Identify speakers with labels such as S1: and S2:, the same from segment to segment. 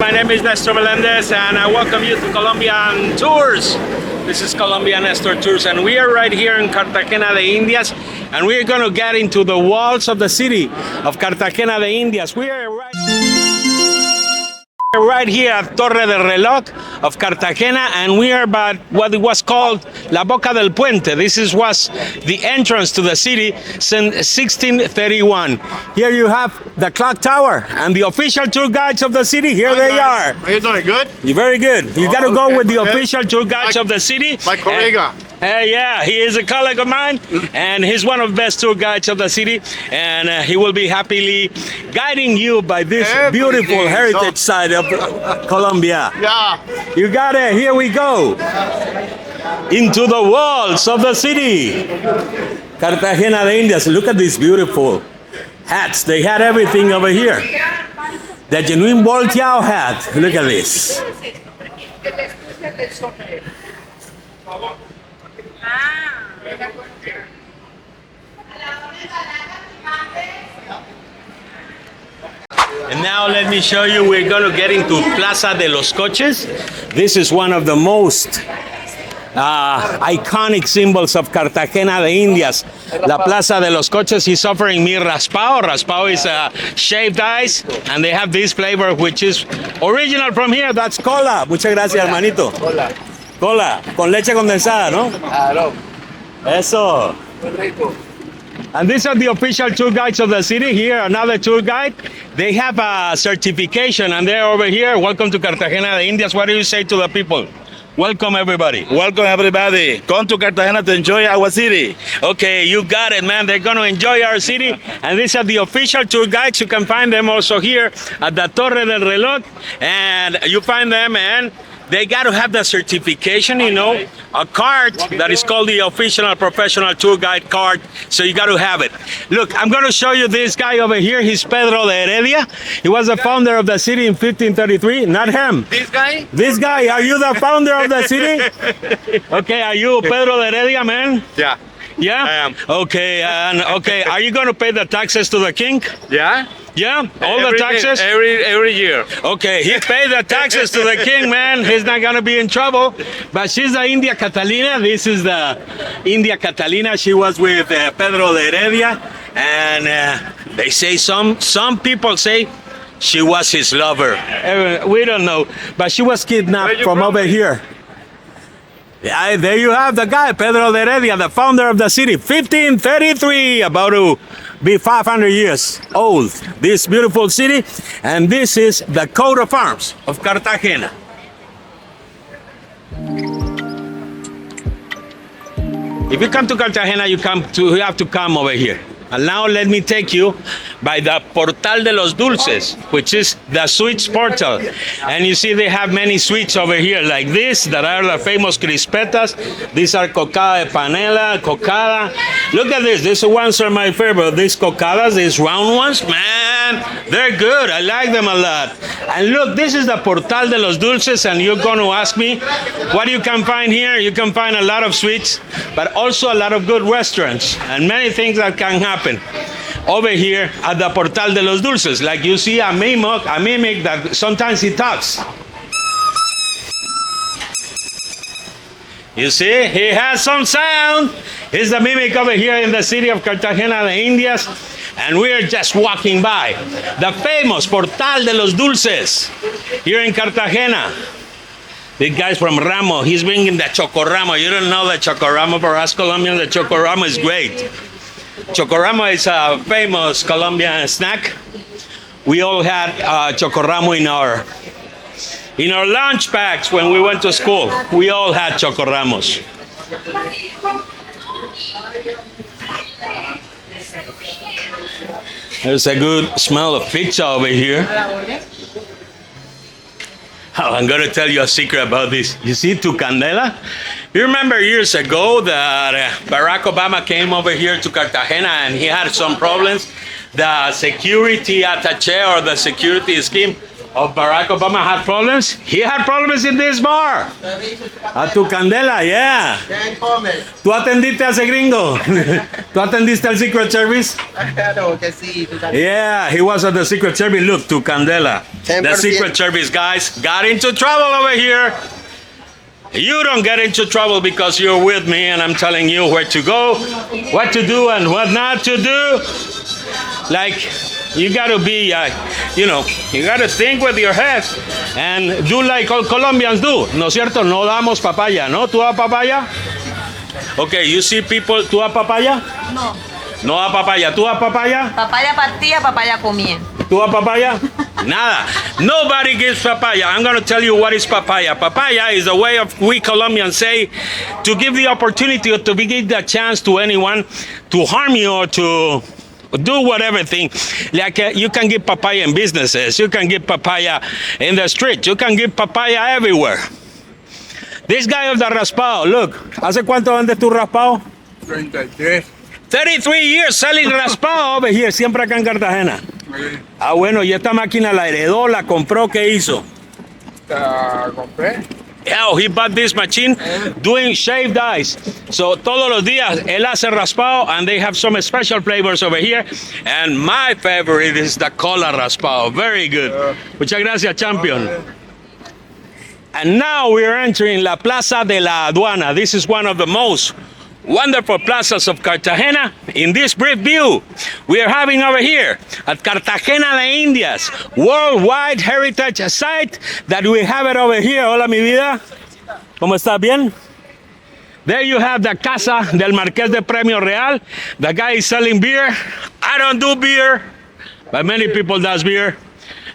S1: My name is Nestor Melendez and I welcome you to Colombian Tours. This is Colombian Nestor Tours and we are right here in Cartagena de Indias and we're going to get into the walls of the city of Cartagena de Indias. We are right here at Torre de Relock of Cartagena, and we are about what was called La Boca del Puente. This was the entrance to the city since 1631. Here you have the clock tower and the official tour guides of the city. Here they are.
S2: How you doing? Good?
S1: You're very good. You got to go with the official tour guides of the city.
S2: My colleague.
S1: Yeah, he is a colleague of mine, and he's one of the best tour guides of the city, and he will be happily guiding you by this beautiful heritage side of Colombia.
S2: Yeah.
S1: You got it. Here we go. Into the walls of the city. Cartagena de Indias. Look at these beautiful hats. They had everything over here. The genuine volteado hat. Look at this. And now let me show you, we're going to get into Plaza de Los Coches. This is one of the most iconic symbols of Cartagena de Indias. La Plaza de Los Coches is offering me raspao. Raspao is shaved ice, and they have this flavor which is original from here. That's cola. Muchas gracias, hermanito.
S2: Hola.
S1: Cola, con leche condensada, ¿no?
S2: Claro.
S1: Eso. And these are the official tour guides of the city. Here, another tour guide. They have a certification, and they're over here. Welcome to Cartagena de Indias. What do you say to the people? Welcome, everybody.
S3: Welcome, everybody. Come to Cartagena to enjoy our city.
S1: Okay, you got it, man. They're going to enjoy our city. And these are the official tour guides. You can find them also here at the Torre de Relock. And you find them, and they got to have the certification, you know, a card that is called the official professional tour guide card. So you got to have it. Look, I'm going to show you this guy over here. He's Pedro de Irelia. He was the founder of the city in 1533. Not him.
S2: This guy?
S1: This guy. Are you the founder of the city? Okay, are you Pedro de Irelia, man?
S2: Yeah.
S1: Yeah?
S2: I am.
S1: Okay, and okay, are you going to pay the taxes to the king?
S2: Yeah?
S1: Yeah? All the taxes?
S2: Every year.
S1: Okay, he paid the taxes to the king, man. He's not gonna be in trouble. But she's the India Catalina. This is the India Catalina. She was with Pedro de Irelia, and they say some people say she was his lover. We don't know, but she was kidnapped from over here. Yeah, there you have the guy, Pedro de Irelia, the founder of the city, 1533, about to be 500 years old. This beautiful city, and this is the coat of arms of Cartagena. If you come to Cartagena, you have to come over here. And now let me take you by the Portal de los Dulces, which is the sweets portal. And you see they have many sweets over here like this, that are the famous crispetas. These are cocada de panela, cocada. Look at this. These ones are my favorite. These cocadas, these round ones, man, they're good. I like them a lot. And look, this is the Portal de los Dulces, and you're going to ask me what you can find here. You can find a lot of sweets, but also a lot of good restaurants and many things that can happen over here at the Portal de los Dulces. Like you see a mimic that sometimes he talks. You see, he has some sound. He's the mimic over here in the city of Cartagena de Indias. And we're just walking by the famous Portal de los Dulces here in Cartagena. The guy's from Ramo. He's bringing the chocoramo. You don't know the chocoramo. For us Colombians, the chocoramo is great. Chocoramo is a famous Colombian snack. We all had chocoramo in our lunch packs when we went to school. We all had chocoramos. There's a good smell of pizza over here. Oh, I'm going to tell you a secret about this. You see Tucandela? You remember years ago that Barack Obama came over here to Cartagena and he had some problems. The security attaché or the security scheme of Barack Obama had problems? He had problems in this bar. A tu candela, yeah. ¿Tú atendiste a ese gringo? ¿Tú atendiste al Secret Service?
S2: Claro que sí.
S1: Yeah, he was at the Secret Service. Look, to Candela. The
S2: 10%.
S1: Secret Service guys got into trouble over here. You don't get into trouble because you're with me and I'm telling you where to go, what to do and what not to do. Like, you gotta be, you gotta think with your head and do like all Colombians do. ¿No es cierto? No damos papaya, ¿no? ¿Tú das papaya? Okay, you see people, ¿tú das papaya?
S4: No.
S1: No da papaya. ¿Tú das papaya?
S4: Papaya partía, papaya comía.
S1: ¿Tú das papaya? Nada. Nobody gives papaya. I'm going to tell you what is papaya. Papaya is a way of, we Colombians say, to give the opportunity or to give the chance to anyone to harm you or to do whatever thing. Like you can give papaya in businesses. You can give papaya in the street. You can give papaya everywhere. This guy of the raspado, look. ¿Hace cuánto vendes tu raspado?
S2: 33.
S1: 33 years selling raspado over here, siempre acá en Cartagena. Ah, bueno, y esta máquina la heredó, la compró, ¿qué hizo?
S2: La compré.
S1: Yeah, he bought this machine doing shaved ice. So todos los días él hace raspado and they have some special flavors over here. And my favorite is the cola raspado. Very good. Muchas gracias, champion. And now we are entering la Plaza de la Aduana. This is one of the most wonderful plazas of Cartagena. In this brief view we are having over here at Cartagena de Indias, worldwide heritage site that we have it over here. Hola mi vida, ¿cómo estás? Bien. There you have the Casa del Marqués de Premio Real. The guy is selling beer. I don't do beer, but many people does beer.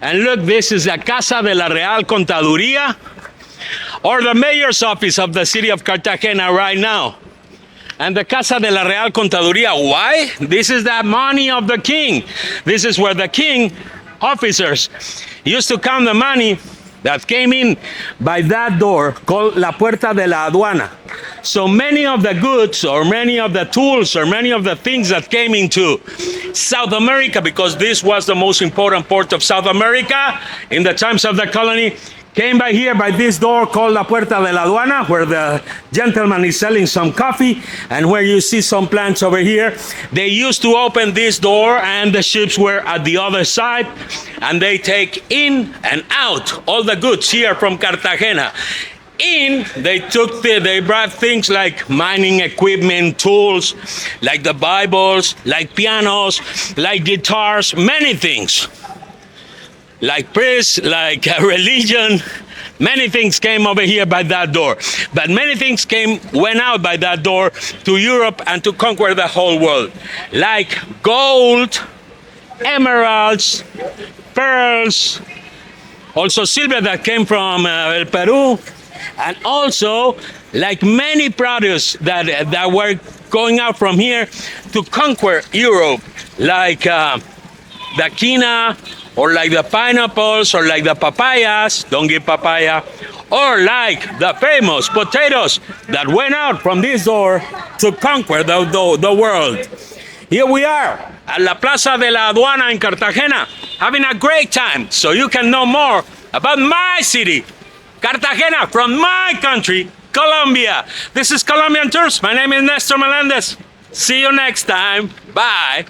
S1: And look, this is the Casa de la Real Contaduría, or the mayor's office of the city of Cartagena right now. And the Casa de la Real Contaduría, why? This is the money of the king. This is where the king officers used to count the money that came in by that door called La Puerta de la Aduana. So many of the goods or many of the tools or many of the things that came into South America, because this was the most important port of South America in the times of the colony, came by here by this door called La Puerta de la Aduana, where the gentleman is selling some coffee and where you see some plants over here. They used to open this door and the ships were at the other side, and they take in and out all the goods here from Cartagena. In, they brought things like mining equipment, tools, like the Bibles, like pianos, like guitars, many things. Like priests, like religion, many things came over here by that door. But many things went out by that door to Europe and to conquer the whole world. Like gold, emeralds, pearls, also silver that came from Peru, and also like many products that were going out from here to conquer Europe, like the quina, or like the pineapples, or like the papayas, don't give papaya, or like the famous potatoes that went out from this door to conquer the world. Here we are at la Plaza de la Aduana in Cartagena, having a great time, so you can know more about my city, Cartagena, from my country, Colombia. This is Colombian Tours. My name is Nestor Melendez. See you next time. Bye.